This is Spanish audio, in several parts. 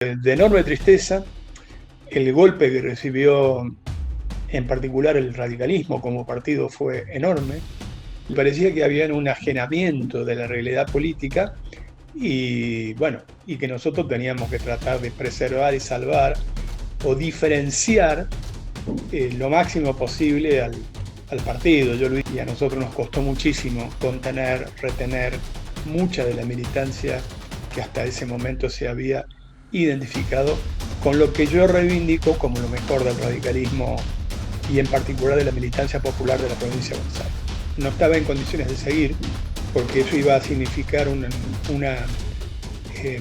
De enorme tristeza el golpe que recibió en particular el radicalismo como partido fue enorme. Parecía que había un ajenamiento de la realidad política y bueno, y que nosotros teníamos que tratar de preservar y salvar o diferenciar lo máximo posible al partido. Y a nosotros nos costó muchísimo contener, retener mucha de la militancia que hasta ese momento se había identificado con lo que yo reivindico como lo mejor del radicalismo y en particular de la militancia popular de la provincia de Buenos Aires. No estaba en condiciones de seguir porque eso iba a significar una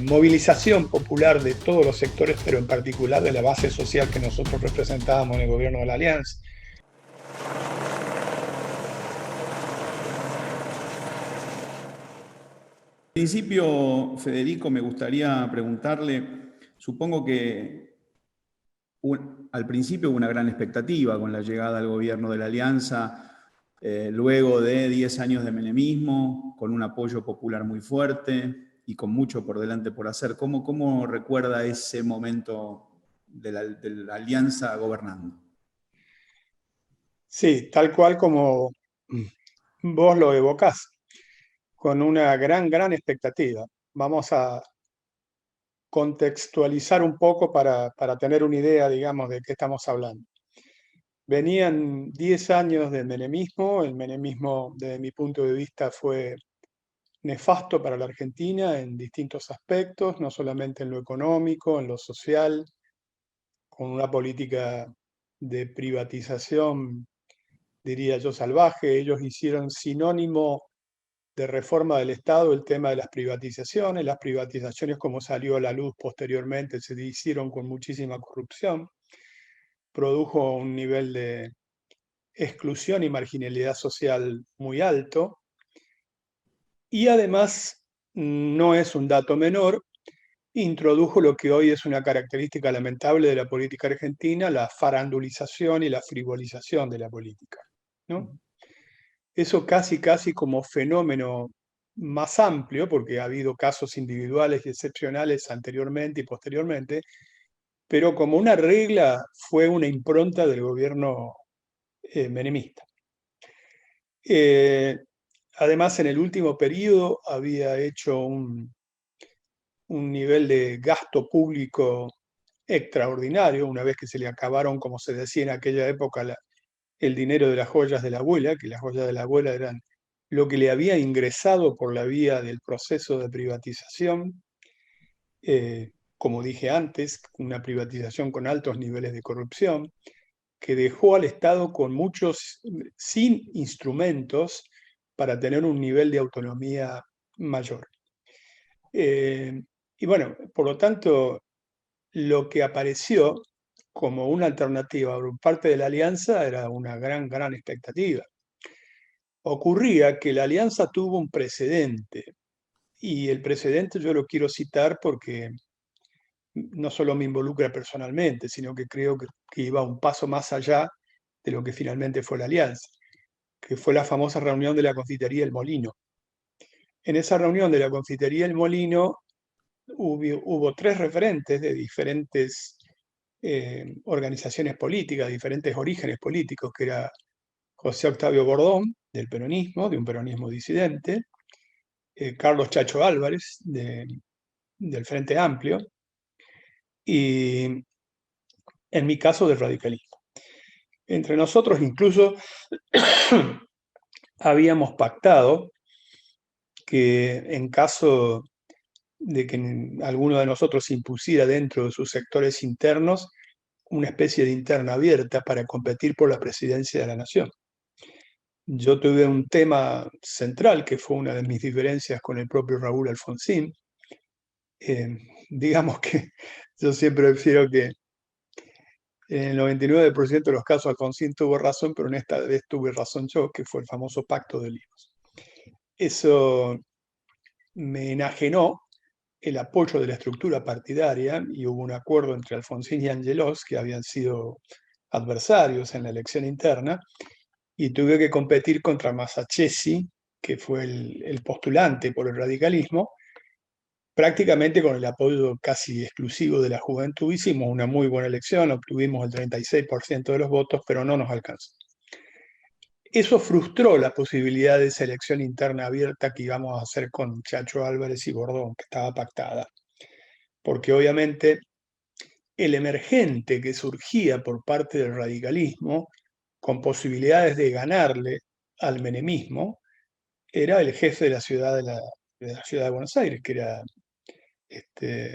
movilización popular de todos los sectores, pero en particular de la base social que nosotros representábamos en el gobierno de la Alianza. Al principio, Federico, me gustaría preguntarle, supongo que al principio hubo una gran expectativa con la llegada al gobierno de la Alianza, luego de 10 años de menemismo, con un apoyo popular muy fuerte y con mucho por delante por hacer. ¿Cómo recuerda ese momento de la Alianza gobernando? Sí, tal cual como vos lo evocás, con una gran expectativa. Vamos a contextualizar un poco para tener una idea, digamos, de qué estamos hablando. Venían 10 años de menemismo. El menemismo, desde mi punto de vista, fue nefasto para la Argentina en distintos aspectos, no solamente en lo económico, en lo social, con una política de privatización, diría yo, salvaje. Ellos hicieron sinónimo de reforma del Estado el tema de las privatizaciones. Las privatizaciones, como salió a la luz posteriormente, se hicieron con muchísima corrupción, produjo un nivel de exclusión y marginalidad social muy alto. Y además, no es un dato menor, introdujo lo que hoy es una característica lamentable de la política argentina, la farandulización y la frivolización de la política, ¿no? Eso casi como fenómeno más amplio, porque ha habido casos individuales y excepcionales anteriormente y posteriormente, pero como una regla fue una impronta del gobierno menemista. Además, en el último periodo había hecho un nivel de gasto público extraordinario, una vez que se le acabaron, como se decía en aquella época, el dinero de las joyas de la abuela, que las joyas de la abuela eran lo que le había ingresado por la vía del proceso de privatización, como dije antes, una privatización con altos niveles de corrupción, que dejó al Estado con muchos, sin instrumentos para tener un nivel de autonomía mayor. Y bueno, por lo tanto, lo que apareció como una alternativa por parte de la Alianza era una gran expectativa. Ocurría que la Alianza tuvo un precedente, y el precedente yo lo quiero citar porque no solo me involucra personalmente, sino que creo que iba un paso más allá de lo que finalmente fue la Alianza, que fue la famosa reunión de la Confitería El Molino. En esa reunión de la Confitería El Molino hubo tres referentes de diferentes organizaciones políticas, diferentes orígenes políticos, que era José Octavio Bordón, del peronismo, de un peronismo disidente, Carlos Chacho Álvarez, del Frente Amplio, y en mi caso del radicalismo. Entre nosotros incluso habíamos pactado que en caso de que alguno de nosotros se impusiera dentro de sus sectores internos, una especie de interna abierta para competir por la presidencia de la nación. Yo tuve un tema central que fue una de mis diferencias con el propio Raúl Alfonsín. Digamos que yo siempre prefiero que en el 99% de los casos Alfonsín tuvo razón, pero en esta vez tuve razón yo, que fue el famoso Pacto de Olivos. Eso me enajenó el apoyo de la estructura partidaria y hubo un acuerdo entre Alfonsín y Angelos, que habían sido adversarios en la elección interna, y tuve que competir contra Masachesi, que fue el postulante por el radicalismo, prácticamente con el apoyo casi exclusivo de la juventud, hicimos una muy buena elección, obtuvimos el 36% de los votos, pero no nos alcanzó. Eso frustró la posibilidad de esa elección interna abierta que íbamos a hacer con Chacho Álvarez y Bordón, que estaba pactada, porque obviamente el emergente que surgía por parte del radicalismo, con posibilidades de ganarle al menemismo, era el jefe de la ciudad de ciudad de Buenos Aires, que era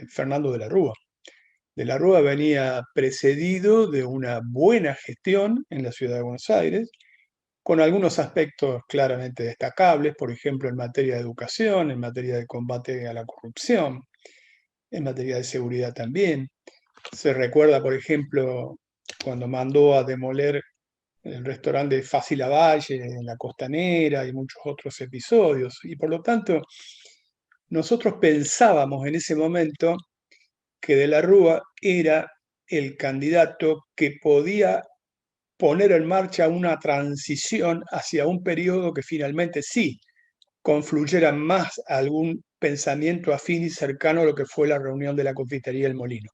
Fernando de la Rúa. De la Rúa venía precedido de una buena gestión en la ciudad de Buenos Aires, con algunos aspectos claramente destacables, por ejemplo, en materia de educación, en materia de combate a la corrupción, en materia de seguridad también. Se recuerda, por ejemplo, cuando mandó a demoler el restaurante Fácil Lavalle en la Costanera y muchos otros episodios. Y por lo tanto, nosotros pensábamos en ese momento que De la Rúa era el candidato que podía poner en marcha una transición hacia un periodo que finalmente sí confluyera más a algún pensamiento afín y cercano a lo que fue la reunión de la confitería El Molino.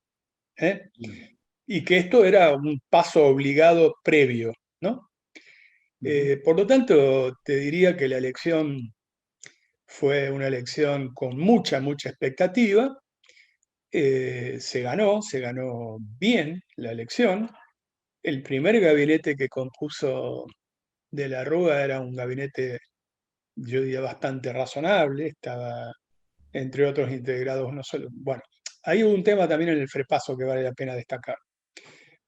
¿Eh? Y que esto era un paso obligado previo, ¿no? Por lo tanto, te diría que la elección fue una elección con mucha, mucha expectativa. Se ganó bien la elección. El primer gabinete que compuso De la Rúa era un gabinete, yo diría, bastante razonable. Estaba, entre otros, integrados no solo. Bueno, hay un tema también en el Frepaso que vale la pena destacar.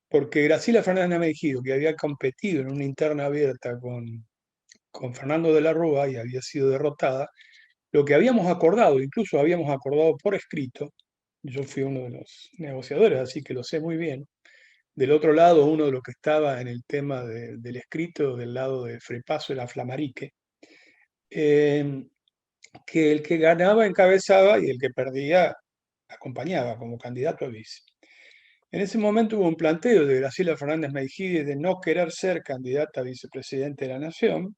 Porque Graciela Fernández Meijido, que había competido en una interna abierta con Fernando de la Rúa y había sido derrotada, lo que habíamos acordado, incluso habíamos acordado por escrito, yo fui uno de los negociadores, así que lo sé muy bien. Del otro lado, uno de los que estaba en el tema del escrito, del lado de Frepaso, era Flamarique, eh, que el que ganaba encabezaba y el que perdía acompañaba como candidato a vice. En ese momento hubo un planteo de Graciela Fernández Meijide de no querer ser candidata a vicepresidente de la Nación,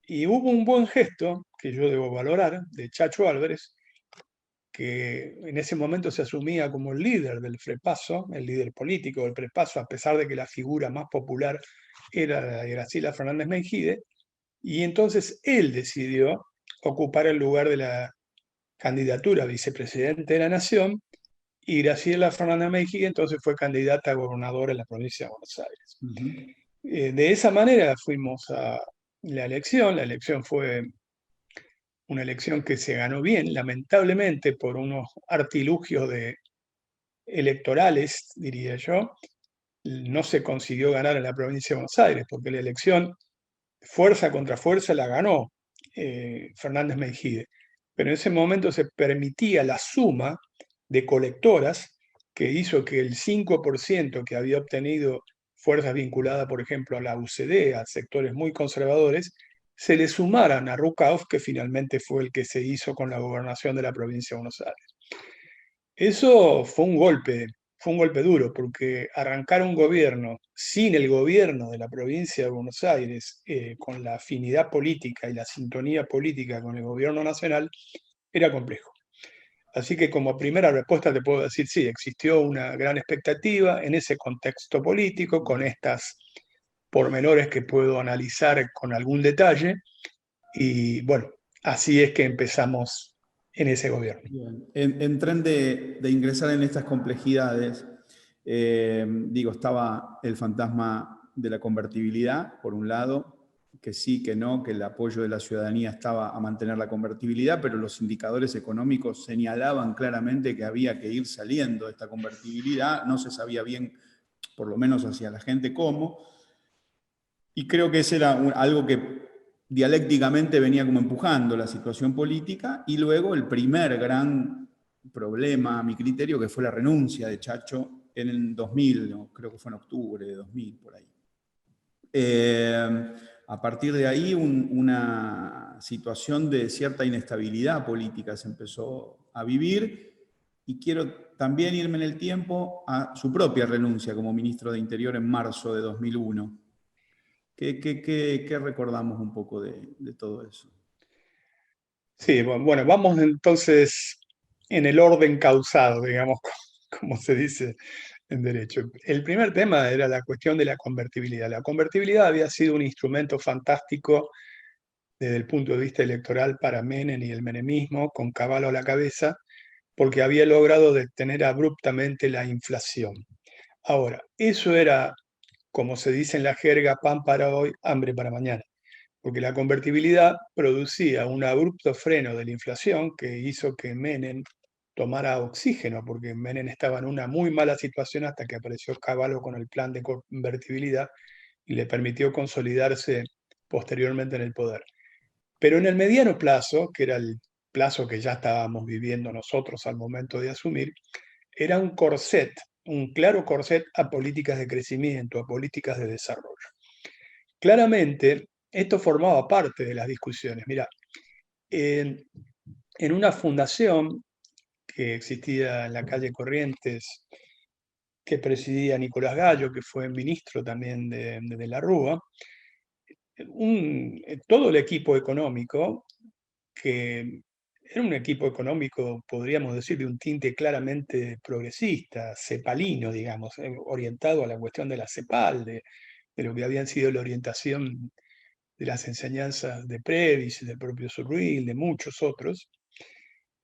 y hubo un buen gesto que yo debo valorar de Chacho Álvarez, que en ese momento se asumía como el líder del Frepaso, el líder político del Frepaso, a pesar de que la figura más popular era la de Graciela Fernández Meijide, y entonces él decidió ocupar el lugar de la candidatura a vicepresidente de la Nación, y Graciela Fernández Meijide entonces fue candidata a gobernadora en la provincia de Buenos Aires. De esa manera fuimos a la elección fue una elección que se ganó bien, lamentablemente por unos artilugios electorales, diría yo, no se consiguió ganar en la provincia de Buenos Aires, porque la elección, fuerza contra fuerza, la ganó Fernández Meijide. Pero en ese momento se permitía la suma de colectoras que hizo que el 5% que había obtenido fuerzas vinculadas, por ejemplo, a la UCD, a sectores muy conservadores, se le sumaran a Rucauf, que finalmente fue el que se hizo con la gobernación de la provincia de Buenos Aires. Eso fue un golpe duro, porque arrancar un gobierno sin el gobierno de la provincia de Buenos Aires, con la afinidad política y la sintonía política con el gobierno nacional, era complejo. Así que como primera respuesta te puedo decir, sí, existió una gran expectativa en ese contexto político, con estas pormenores que puedo analizar con algún detalle, y bueno, así es que empezamos en ese gobierno. Bien. En tren de ingresar en estas complejidades, digo, estaba el fantasma de la convertibilidad, por un lado, que sí, que no, que el apoyo de la ciudadanía estaba a mantener la convertibilidad, pero los indicadores económicos señalaban claramente que había que ir saliendo de esta convertibilidad, no se sabía bien, por lo menos hacia la gente, cómo, y creo que ese era algo que dialécticamente venía como empujando la situación política, y luego el primer gran problema, a mi criterio, que fue la renuncia de Chacho en el 2000, ¿no? Creo que fue en octubre de 2000, por ahí. A partir de ahí, una situación de cierta inestabilidad política se empezó a vivir, y quiero también irme en el tiempo a su propia renuncia como ministro de Interior en marzo de 2001. ¿Qué recordamos un poco de todo eso? Sí, bueno, vamos entonces en el orden causado, digamos, como se dice en derecho. El primer tema era la cuestión de la convertibilidad. La convertibilidad había sido un instrumento fantástico desde el punto de vista electoral para Menem y el menemismo, con Cavallo a la cabeza, porque había logrado detener abruptamente la inflación. Ahora, eso era, como se dice en la jerga, pan para hoy, hambre para mañana, porque la convertibilidad producía un abrupto freno de la inflación que hizo que Menem tomara oxígeno, porque Menem estaba en una muy mala situación hasta que apareció Cavallo con el plan de convertibilidad y le permitió consolidarse posteriormente en el poder. Pero en el mediano plazo, que era el plazo que ya estábamos viviendo nosotros al momento de asumir, era un corset, un claro corset a políticas de crecimiento, a políticas de desarrollo. Claramente, esto formaba parte de las discusiones. Mira, en una fundación que existía en la calle Corrientes, que presidía Nicolás Gallo, que fue ministro también de la Rúa, todo el equipo económico, que era un equipo económico, podríamos decir, de un tinte claramente progresista, cepalino, digamos, orientado a la cuestión de la CEPAL, de lo que habían sido la orientación de las enseñanzas de Previs, del propio Surruil, de muchos otros,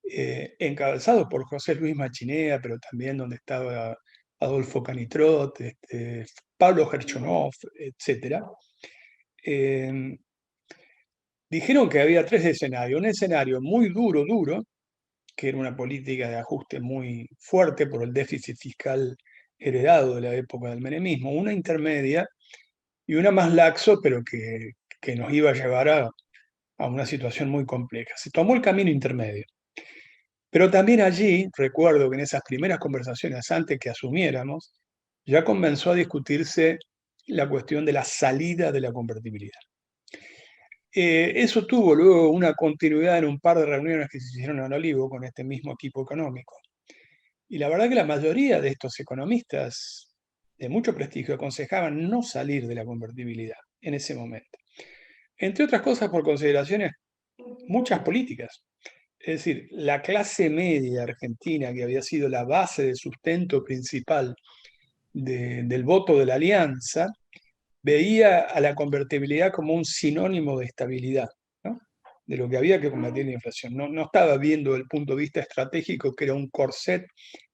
encabezado por José Luis Machinea, pero también donde estaba Adolfo Canitrot, Pablo Gerchonov, etc. Dijeron que había tres escenarios. Un escenario muy duro, que era una política de ajuste muy fuerte por el déficit fiscal heredado de la época del menemismo. Una intermedia y una más laxo, pero que nos iba a llevar a una situación muy compleja. Se tomó el camino intermedio. Pero también allí, recuerdo que en esas primeras conversaciones antes que asumiéramos, ya comenzó a discutirse la cuestión de la salida de la convertibilidad. Eso tuvo luego una continuidad en un par de reuniones que se hicieron en Olivo con este mismo equipo económico. Y la verdad que la mayoría de estos economistas de mucho prestigio aconsejaban no salir de la convertibilidad en ese momento. Entre otras cosas por consideraciones muchas políticas. Es decir, la clase media argentina, que había sido la base de sustento principal del voto de la alianza, veía a la convertibilidad como un sinónimo de estabilidad, ¿no? De lo que había que combatir la inflación. No estaba viendo el punto de vista estratégico, que era un corset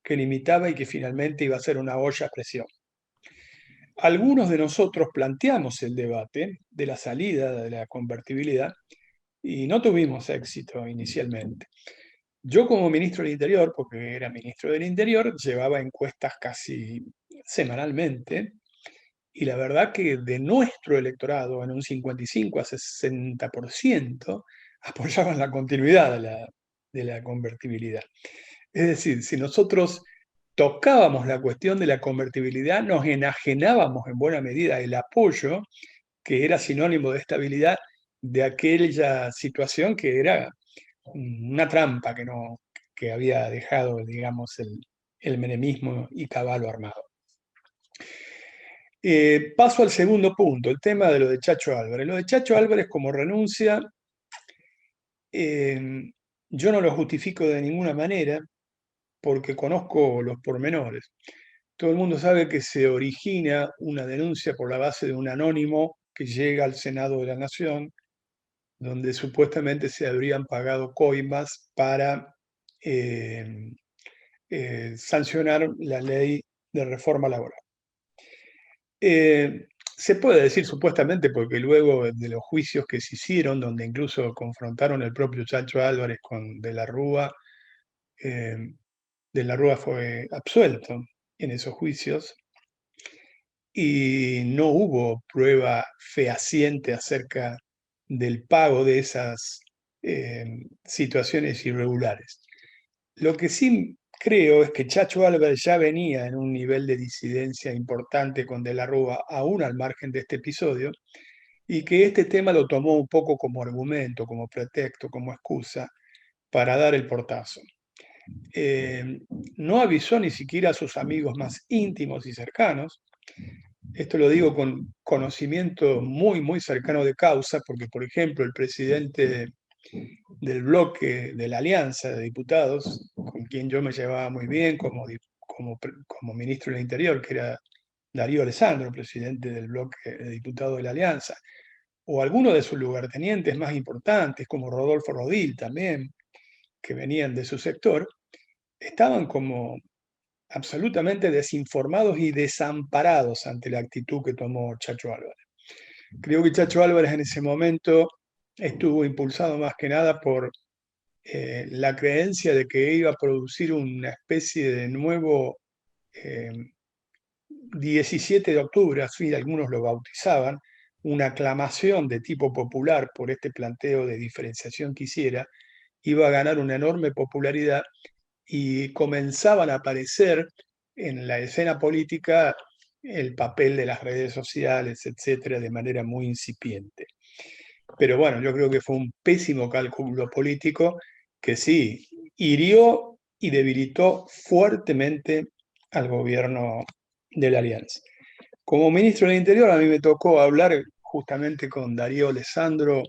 que limitaba y que finalmente iba a ser una olla a presión. Algunos de nosotros planteamos el debate de la salida de la convertibilidad y no tuvimos éxito inicialmente. Yo como ministro del Interior, porque era ministro del Interior, llevaba encuestas casi semanalmente y la verdad que de nuestro electorado, en un 55 a 60%, apoyaban la continuidad de la convertibilidad. Es decir, si nosotros tocábamos la cuestión de la convertibilidad, nos enajenábamos en buena medida el apoyo, que era sinónimo de estabilidad, de aquella situación que era una trampa que había dejado, digamos, el menemismo y Cavallo armado. Paso al segundo punto, el tema de lo de Chacho Álvarez. Lo de Chacho Álvarez como renuncia, yo no lo justifico de ninguna manera porque conozco los pormenores. Todo el mundo sabe que se origina una denuncia por la base de un anónimo que llega al Senado de la Nación, donde supuestamente se habrían pagado coimas para sancionar la ley de reforma laboral. Se puede decir supuestamente porque luego de los juicios que se hicieron, donde incluso confrontaron el propio Chacho Álvarez con De la Rúa, De la Rúa fue absuelto en esos juicios y no hubo prueba fehaciente acerca del pago de esas situaciones irregulares. Lo que sí creo es que Chacho Álvarez ya venía en un nivel de disidencia importante con De la Rúa, aún al margen de este episodio, y que este tema lo tomó un poco como argumento, como pretexto, como excusa para dar el portazo. No avisó ni siquiera a sus amigos más íntimos y cercanos. Esto lo digo con conocimiento muy, muy cercano de causa, porque, por ejemplo, el presidente del bloque de la Alianza de Diputados, con quien yo me llevaba muy bien como ministro del Interior, que era Darío Alessandro, presidente del bloque de diputados de la Alianza, o algunos de sus lugartenientes más importantes, como Rodolfo Rodil también, que venían de su sector, estaban como absolutamente desinformados y desamparados ante la actitud que tomó Chacho Álvarez. Creo que Chacho Álvarez en ese momento estuvo impulsado más que nada por la creencia de que iba a producir una especie de nuevo 17 de octubre, así algunos lo bautizaban, una aclamación de tipo popular por este planteo de diferenciación que hiciera, iba a ganar una enorme popularidad y comenzaban a aparecer en la escena política el papel de las redes sociales, etcétera, de manera muy incipiente. Pero bueno, yo creo que fue un pésimo cálculo político que sí hirió y debilitó fuertemente al gobierno de la Alianza. Como ministro del Interior, a mí me tocó hablar justamente con Darío Alessandro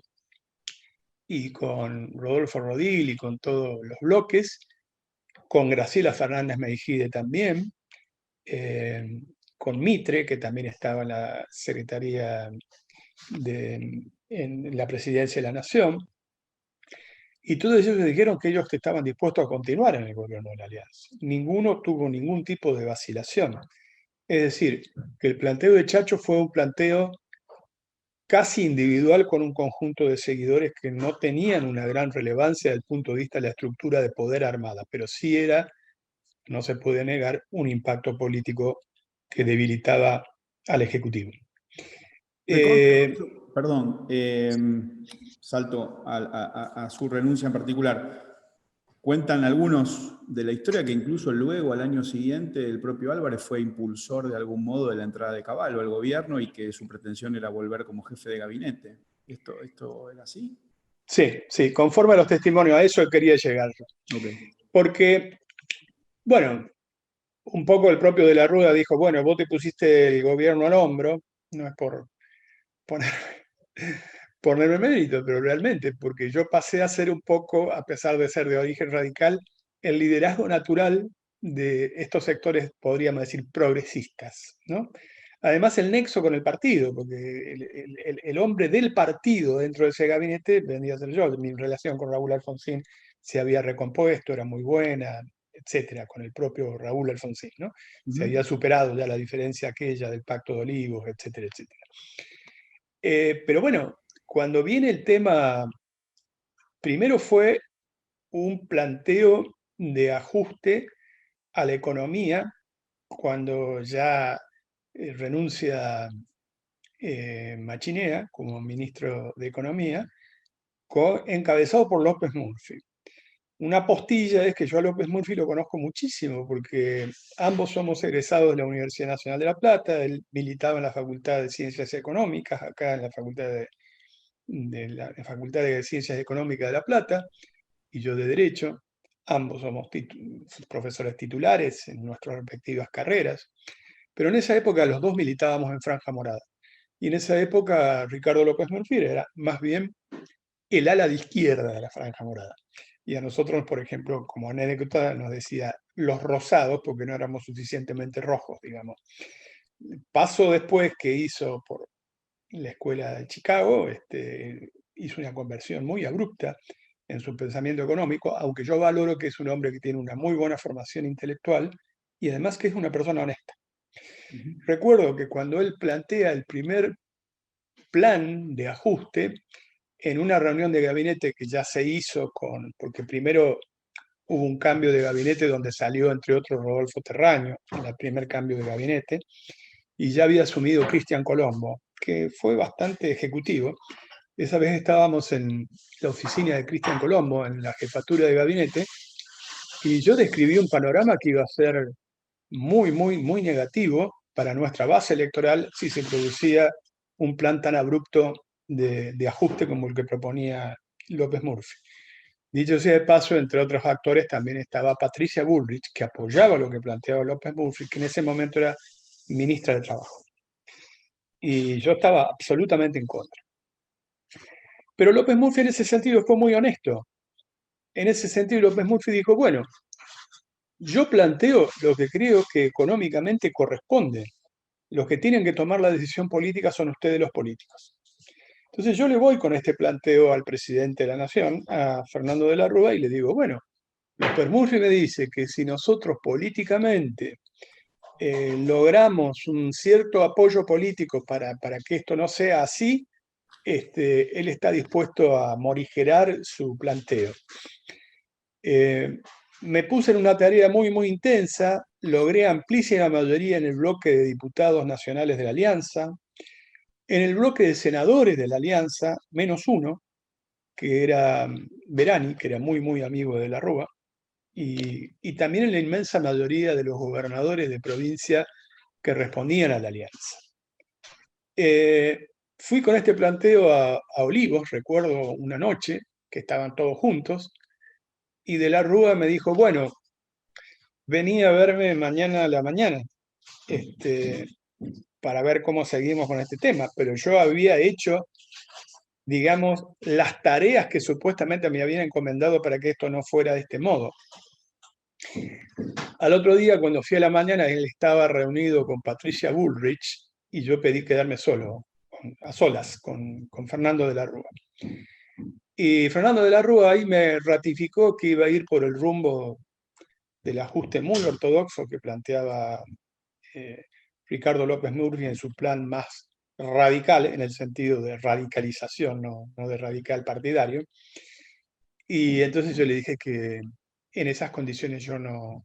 y con Rodolfo Rodil y con todos los bloques, con Graciela Fernández Meijide también, eh, con Mitre, que también estaba en la Secretaría en la Presidencia de la Nación, y todos ellos dijeron que ellos estaban dispuestos a continuar en el gobierno de la Alianza. Ninguno tuvo ningún tipo de vacilación. Es decir, que el planteo de Chacho fue un planteo casi individual con un conjunto de seguidores que no tenían una gran relevancia desde el punto de vista de la estructura de poder armada, pero sí era, no se puede negar, un impacto político que debilitaba al Ejecutivo. Me consta, perdón, salto a su renuncia en particular. Cuentan algunos de la historia que incluso luego, al año siguiente, el propio Álvarez fue impulsor de algún modo de la entrada de Caballo al gobierno y que su pretensión era volver como jefe de gabinete. ¿Esto era así? Sí, sí, conforme a los testimonios, a eso quería llegar yo. Okay. Porque, bueno, un poco el propio de la Rúa dijo, bueno, vos te pusiste el gobierno al hombro, no es por poner, ponerme mérito, pero realmente, porque yo pasé a ser un poco, a pesar de ser de origen radical, el liderazgo natural de estos sectores, podríamos decir, progresistas, ¿no? Además, el nexo con el partido, porque el hombre del partido dentro de ese gabinete vendría a ser yo. Mi relación con Raúl Alfonsín se había recompuesto, era muy buena, etcétera, con el propio Raúl Alfonsín, ¿no? Se había superado ya la diferencia aquella del Pacto de Olivos, etcétera, etcétera. Pero bueno, cuando viene el tema, primero fue un planteo de ajuste a la economía, cuando ya renuncia Machinea como ministro de Economía, encabezado por López Murphy. Una postilla es que yo a López Murphy lo conozco muchísimo porque ambos somos egresados de la Universidad Nacional de La Plata. Él militaba en la Facultad de Ciencias Económicas, acá en la Facultad de Ciencias Económicas de La Plata, y yo de Derecho. Ambos somos profesores titulares en nuestras respectivas carreras. Pero en esa época los dos militábamos en Franja Morada. Y en esa época Ricardo López Murphy era más bien el ala de izquierda de la Franja Morada. Y a nosotros, por ejemplo, como anécdota, nos decía los rosados porque no éramos suficientemente rojos, digamos. Paso después que hizo por la escuela de Chicago, hizo una conversión muy abrupta en su pensamiento económico, aunque yo valoro que es un hombre que tiene una muy buena formación intelectual y además que es una persona honesta. Recuerdo que cuando él plantea el primer plan de ajuste, en una reunión de gabinete que ya se hizo porque primero hubo un cambio de gabinete donde salió, entre otros, Rodolfo Terraño, en el primer cambio de gabinete, y ya había asumido Cristian Colombo, que fue bastante ejecutivo. Esa vez estábamos en la oficina de Cristian Colombo, en la jefatura de gabinete, y yo describí un panorama que iba a ser muy, muy, muy negativo para nuestra base electoral si se producía un plan tan abrupto de ajuste como el que proponía López Murphy. Dicho sea de paso, entre otros actores también estaba Patricia Bullrich, que apoyaba lo que planteaba López Murphy, que en ese momento era ministra de Trabajo. Y yo estaba absolutamente en contra. Pero López Murphy en ese sentido fue muy honesto. En ese sentido López Murphy dijo, bueno, yo planteo lo que creo que económicamente corresponde. Los que tienen que tomar la decisión política son ustedes los políticos. Entonces yo le voy con este planteo al presidente de la Nación, a Fernando de la Rúa, y le digo, bueno, López Murphy me dice que si nosotros políticamente logramos un cierto apoyo político para que esto no sea así, él está dispuesto a morigerar su planteo. Me puse en una tarea muy, muy intensa, logré amplísima mayoría en el bloque de diputados nacionales de la Alianza, en el bloque de senadores de la Alianza, menos uno, que era Berani, que era muy, muy amigo de la Rúa, y también en la inmensa mayoría de los gobernadores de provincia que respondían a la Alianza. Fui con este planteo a Olivos, recuerdo una noche que estaban todos juntos, y de la Rúa me dijo, bueno, vení a verme mañana a la mañana para ver cómo seguimos con este tema, pero yo había hecho, digamos, las tareas que supuestamente me habían encomendado para que esto no fuera de este modo. Al otro día, cuando fui a la mañana, él estaba reunido con Patricia Bullrich y yo pedí quedarme solo, a solas, con Fernando de la Rúa. Y Fernando de la Rúa ahí me ratificó que iba a ir por el rumbo del ajuste muy ortodoxo que planteaba Ricardo López Murphy en su plan más radical, en el sentido de radicalización, no de radical partidario. Y entonces yo le dije que en esas condiciones yo no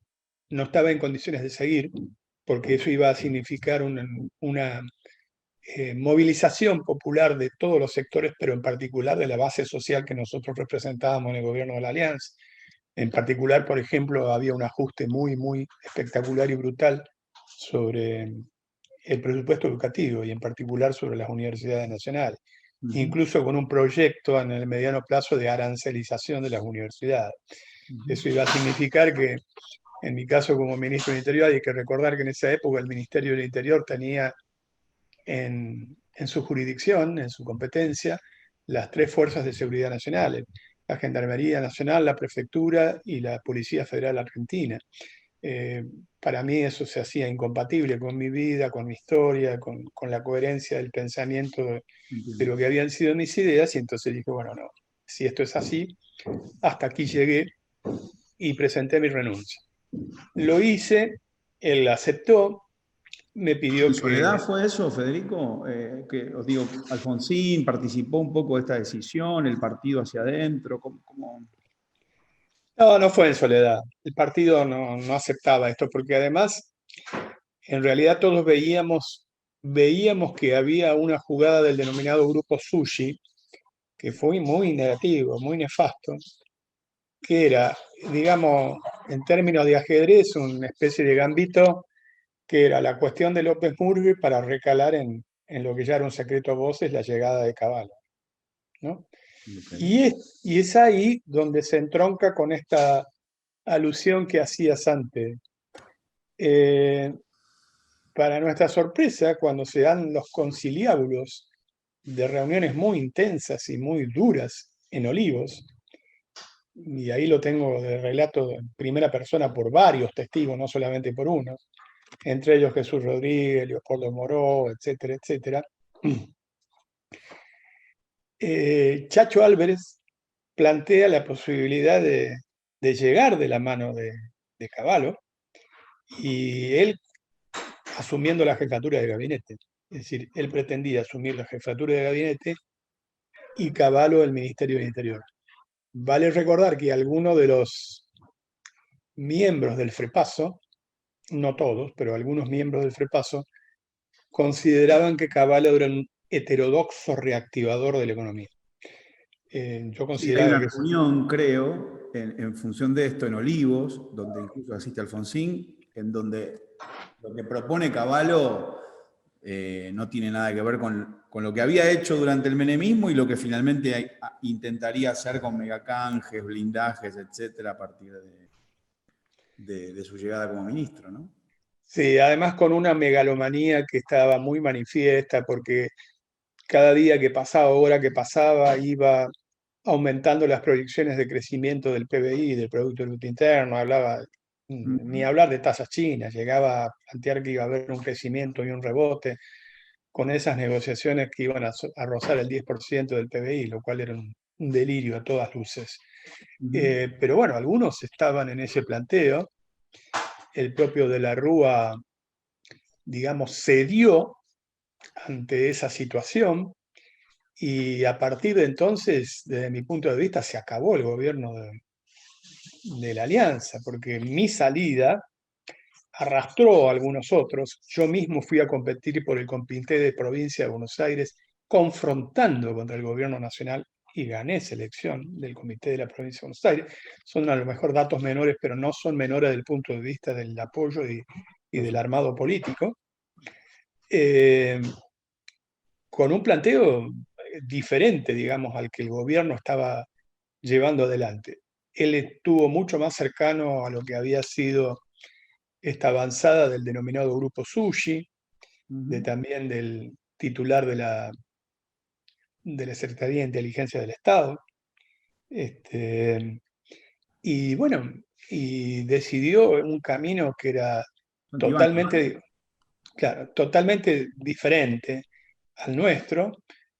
estaba en condiciones de seguir, porque eso iba a significar una movilización popular de todos los sectores, pero en particular de la base social que nosotros representábamos en el gobierno de la Alianza. En particular, por ejemplo, había un ajuste muy, muy espectacular y brutal sobre el presupuesto educativo y en particular sobre las universidades nacionales, incluso con un proyecto en el mediano plazo de arancelización de las universidades. Eso iba a significar que, en mi caso como ministro del Interior, hay que recordar que en esa época el Ministerio del Interior tenía en su jurisdicción, en su competencia, las tres fuerzas de seguridad nacionales, la Gendarmería Nacional, la Prefectura y la Policía Federal Argentina. Para mí eso se hacía incompatible con mi vida, con mi historia, con la coherencia del pensamiento de lo que habían sido mis ideas, y entonces dije, bueno, no, si esto es así, hasta aquí llegué y presenté mi renuncia. Lo hice, él aceptó, me pidió ¿En que... soledad fue eso, Federico? Que os digo, Alfonsín participó un poco de esta decisión, el partido hacia adentro, ¿cómo? No fue en soledad. El partido no aceptaba esto, porque además, en realidad todos veíamos que había una jugada del denominado grupo Sushi, que fue muy negativo, muy nefasto, que era, digamos, en términos de ajedrez, una especie de gambito, que era la cuestión de López Murphy para recalar en lo que ya era un secreto a voces, la llegada de Caballo, ¿no? Okay. Y es ahí donde se entronca con esta alusión que hacías antes. Eh, para nuestra sorpresa, cuando se dan los conciliábulos de reuniones muy intensas y muy duras en Olivos, y ahí lo tengo de relato en primera persona por varios testigos, no solamente por uno, entre ellos Jesús Rodríguez, Leopoldo Moró, etcétera, etcétera. Chacho Álvarez plantea la posibilidad de llegar de la mano de Cavallo, y él asumiendo la jefatura de gabinete. Es decir, él pretendía asumir la jefatura de gabinete y Cavallo el Ministerio del Interior. Vale recordar que algunos de los miembros del FREPASO, no todos, pero algunos miembros del FREPASO, consideraban que Cavallo era un heterodoxo reactivador de la economía. Yo Sí, hay consideraba una que reunión, creo, en función de esto en Olivos, donde incluso asiste Alfonsín, en donde lo que propone Cavallo no tiene nada que ver con lo que había hecho durante el menemismo y lo que finalmente intentaría hacer con megacanjes, blindajes, etcétera, a partir de su llegada como ministro, ¿no? sí, además con una megalomanía que estaba muy manifiesta, porque cada día que pasaba, hora que pasaba, iba aumentando las proyecciones de crecimiento del PBI, del Producto Bruto Interno, hablaba, ni Ujú, hablar de tasas chinas, llegaba a plantear que iba a haber un crecimiento y un rebote con esas negociaciones que iban a rozar el 10% del PBI, lo cual era un delirio a todas luces. ujú. Pero bueno, algunos estaban en ese planteo, el propio de la Rúa, digamos, cedió ante esa situación. Y a partir de entonces, desde mi punto de vista, se acabó el gobierno de la Alianza, porque mi salida arrastró a algunos otros. Yo mismo fui a competir por el Comité de Provincia de Buenos Aires, confrontando contra el gobierno nacional y gané selección del Comité de la Provincia de Buenos Aires. Son a lo mejor datos menores, pero no son menores desde el punto de vista del apoyo y Por del supuesto. armado político. Eh, con un planteo diferente, digamos, al que el gobierno estaba llevando adelante. Él estuvo mucho más cercano a lo que había sido esta avanzada del denominado Grupo Sushi, Ujú. también del titular de la Secretaría de Inteligencia del Estado. Este, y bueno, y decidió un camino que era Santibáñez. totalmente, claro, totalmente diferente al nuestro,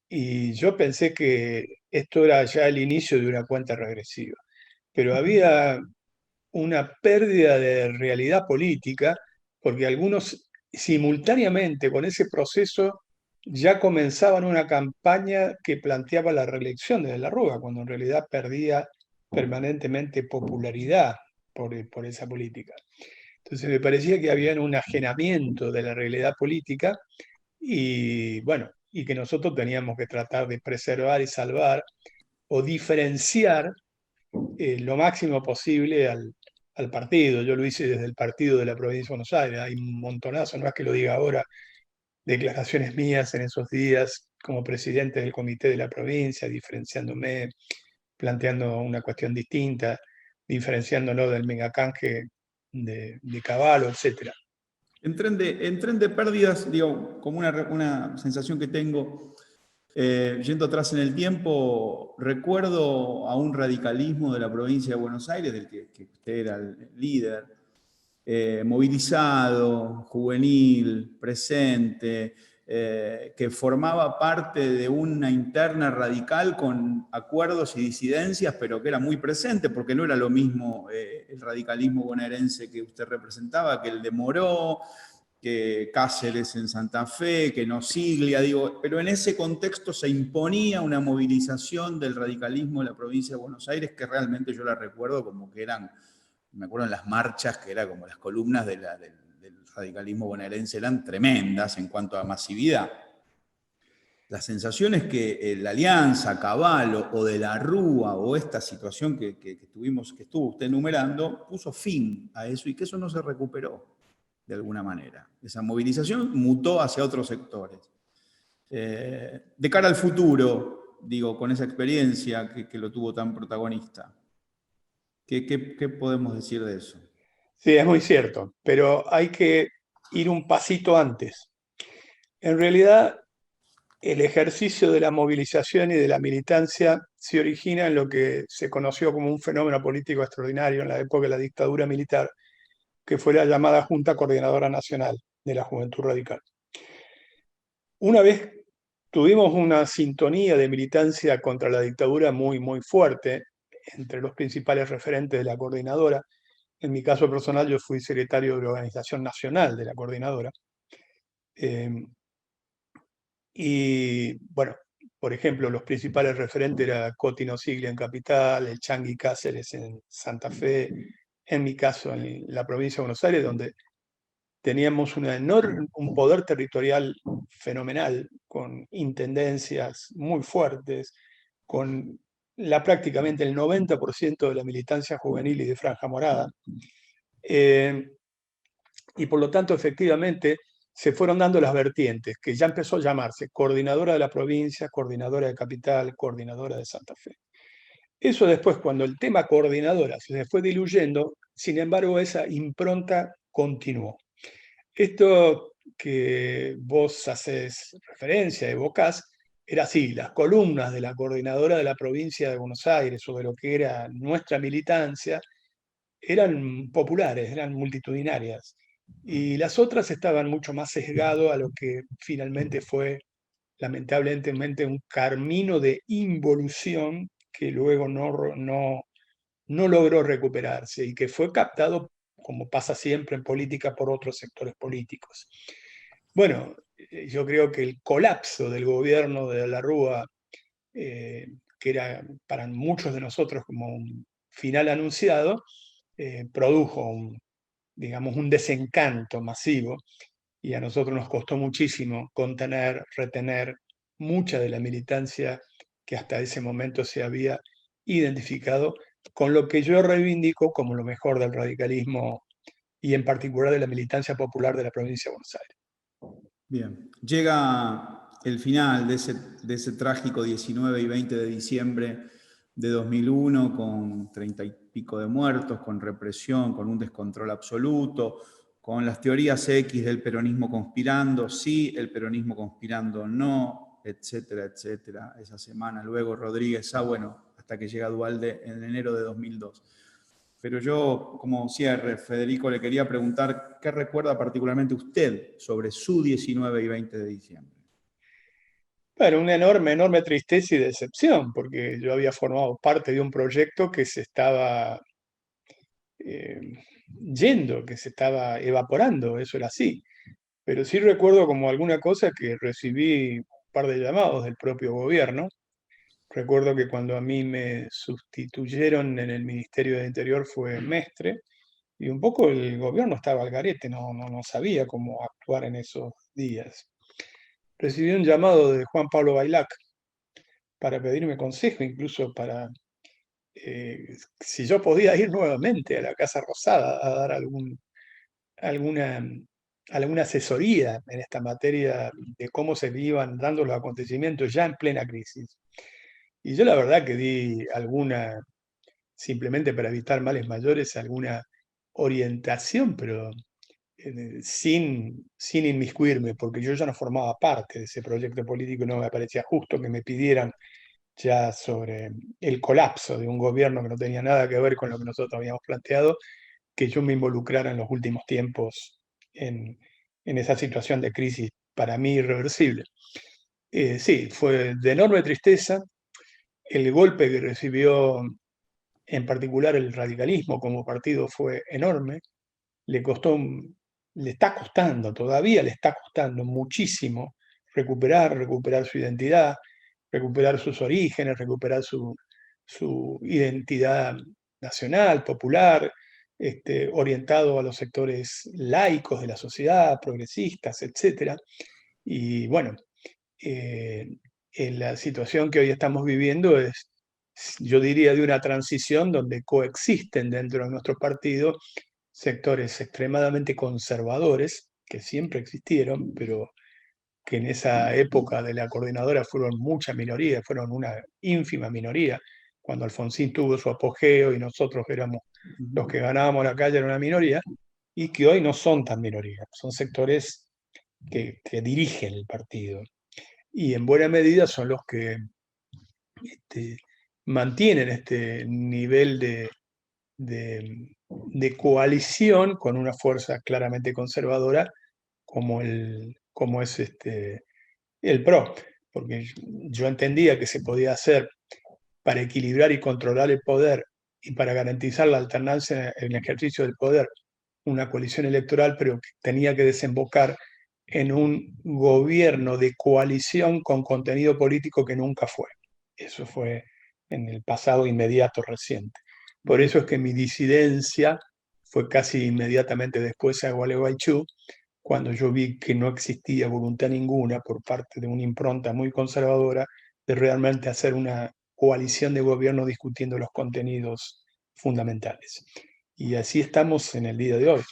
y yo pensé que esto era ya el inicio de una cuenta regresiva. Pero había una pérdida de realidad política, porque algunos simultáneamente con ese proceso ya comenzaban una campaña que planteaba la reelección de De la Rúa, cuando en realidad perdía permanentemente popularidad por esa política. Entonces me parecía que había un ajenamiento de la realidad política y bueno, y que nosotros teníamos que tratar de preservar y salvar o diferenciar lo máximo posible al partido. Yo lo hice desde el partido de la provincia de Buenos Aires. Hay un montonazo, no es que lo diga ahora, declaraciones mías en esos días como presidente del comité de la provincia, diferenciándome, planteando una cuestión distinta, diferenciándolo del megacanje de Caballo, etcétera. En tren de pérdidas, digo, como una sensación que tengo, yendo atrás en el tiempo, recuerdo a un radicalismo de la provincia de Buenos Aires, del que usted era el líder, movilizado, juvenil, presente, que formaba parte de una interna radical con acuerdos y disidencias, pero que era muy presente, porque no era lo mismo el radicalismo bonaerense que usted representaba, que el de Moró, que Cáceres en Santa Fe, que Nosiglia, digo, pero en ese contexto se imponía una movilización del radicalismo de la provincia de Buenos Aires que realmente yo la recuerdo como que eran, me acuerdo en las marchas, que era como las columnas del radicalismo bonaerense eran tremendas en cuanto a masividad. La sensación es que la Alianza, Caballo o de la Rúa o esta situación que estuvo usted enumerando, puso fin a eso y que eso no se recuperó de alguna manera. Esa movilización mutó hacia otros sectores. De cara al futuro, digo, con esa experiencia que lo tuvo tan protagonista, ¿qué podemos decir de eso? Sí, es muy cierto, pero hay que ir un pasito antes. En realidad, el ejercicio de la movilización y de la militancia se origina en lo que se conoció como un fenómeno político extraordinario en la época de la dictadura militar, que fue la llamada Junta Coordinadora Nacional de la Juventud Radical. Una vez tuvimos una sintonía de militancia contra la dictadura muy, muy fuerte entre los principales referentes de la coordinadora. En mi caso personal, yo fui secretario de la Organización Nacional de la coordinadora. Eh, Y bueno, por ejemplo, los principales referentes eran Cotino Siglia en Capital, el Changi Cáceres en Santa Fe, en mi caso en la provincia de Buenos Aires, donde teníamos un poder territorial fenomenal, con intendencias muy fuertes, con prácticamente el 90% de la militancia juvenil y de Franja Morada. Eh, y por lo tanto, efectivamente, se fueron dando las vertientes, que ya empezó a llamarse coordinadora de la provincia, coordinadora de capital, coordinadora de Santa Fe. Eso después, cuando el tema coordinadora se fue diluyendo, sin embargo, esa impronta continuó. Esto que vos haces referencia, evocás, era así, las columnas de la coordinadora de la provincia de Buenos Aires sobre lo que era nuestra militancia eran populares, eran multitudinarias, y las otras estaban mucho más sesgado a lo que finalmente fue lamentablemente un camino de involución que luego no logró recuperarse y que fue captado, como pasa siempre en política, por otros sectores políticos. Bueno, yo creo que el colapso del gobierno de la Rúa, que era para muchos de nosotros como un final anunciado, produjo digamos, un desencanto masivo y a nosotros nos costó muchísimo contener, retener mucha de la militancia que hasta ese momento se había identificado con lo que yo reivindico como lo mejor del radicalismo y en particular de la militancia popular de la provincia de Buenos Aires. Bien, llega el final de ese trágico 19 y 20 de diciembre de 2001 con 30 y pico de muertos, con represión, con un descontrol absoluto, con las teorías X del peronismo conspirando, sí, el peronismo conspirando no, etcétera, etcétera. Esa semana luego Rodríguez, bueno, hasta que llega Duhalde en enero de 2002. Pero yo, como cierre, Federico, le quería preguntar qué recuerda particularmente usted sobre su 19 y 20 de diciembre. Bueno, una enorme tristeza y decepción, porque yo había formado parte de un proyecto que se estaba eh, yendo, que se estaba evaporando, eso era así. Pero sí recuerdo como alguna cosa que recibí un par de llamados del propio gobierno. Recuerdo que cuando a mí me sustituyeron en el Ministerio de Interior fue Mestre, y un poco el gobierno estaba al garete, no sabía cómo actuar en esos días. Recibí un llamado de Juan Pablo Bailac para pedirme consejo, incluso para si yo podía ir nuevamente a la Casa Rosada a dar alguna, alguna asesoría en esta materia de cómo se iban dando los acontecimientos ya en plena crisis. Y yo la verdad que di alguna, simplemente para evitar males mayores, alguna orientación, pero sin inmiscuirme, porque yo ya no formaba parte de ese proyecto político y no me parecía justo que me pidieran ya sobre el colapso de un gobierno que no tenía nada que ver con lo que nosotros habíamos planteado, que yo me involucrara en los últimos tiempos en esa situación de crisis para mí irreversible. Sí, fue de enorme tristeza. El golpe que recibió en particular el radicalismo como partido fue enorme. Le costó, le está costando, todavía le está costando muchísimo recuperar su identidad, recuperar sus orígenes, recuperar su identidad nacional, popular, orientado a los sectores laicos de la sociedad, progresistas, etc. Y bueno, eh, en la situación que hoy estamos viviendo es, yo diría, de una transición donde coexisten dentro de nuestro partido sectores extremadamente conservadores, que siempre existieron, pero que en esa época de la coordinadora fueron mucha minoría, fueron una ínfima minoría. Cuando Alfonsín tuvo su apogeo y nosotros éramos los que ganábamos la calle, era una minoría, y que hoy no son tan minorías, son sectores que dirigen el partido. Y en buena medida son los que este, mantienen este nivel de coalición con una fuerza claramente conservadora como es el PRO, porque yo entendía que se podía hacer para equilibrar y controlar el poder y para garantizar la alternancia en el ejercicio del poder, una coalición electoral, pero que tenía que desembocar en un gobierno de coalición con contenido político que nunca fue. Eso fue en el pasado inmediato reciente. Por eso es que mi disidencia fue casi inmediatamente después a Gualeguaychú, cuando yo vi que no existía voluntad ninguna por parte de una impronta muy conservadora de realmente hacer una coalición de gobierno discutiendo los contenidos fundamentales. Y así estamos en el día de hoy.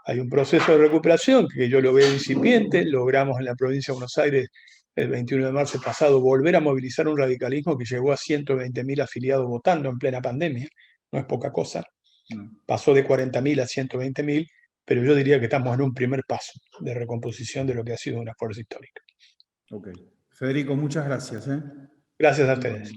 Hay un proceso de recuperación que yo lo veo incipiente. Logramos en la provincia de Buenos Aires el 21 de marzo pasado volver a movilizar un radicalismo que llegó a 120.000 afiliados votando en plena pandemia. No es poca cosa. Pasó de 40.000 a 120.000, pero yo diría que estamos en un primer paso de recomposición de lo que ha sido una fuerza histórica. Ok. Federico, muchas gracias. Gracias a ustedes.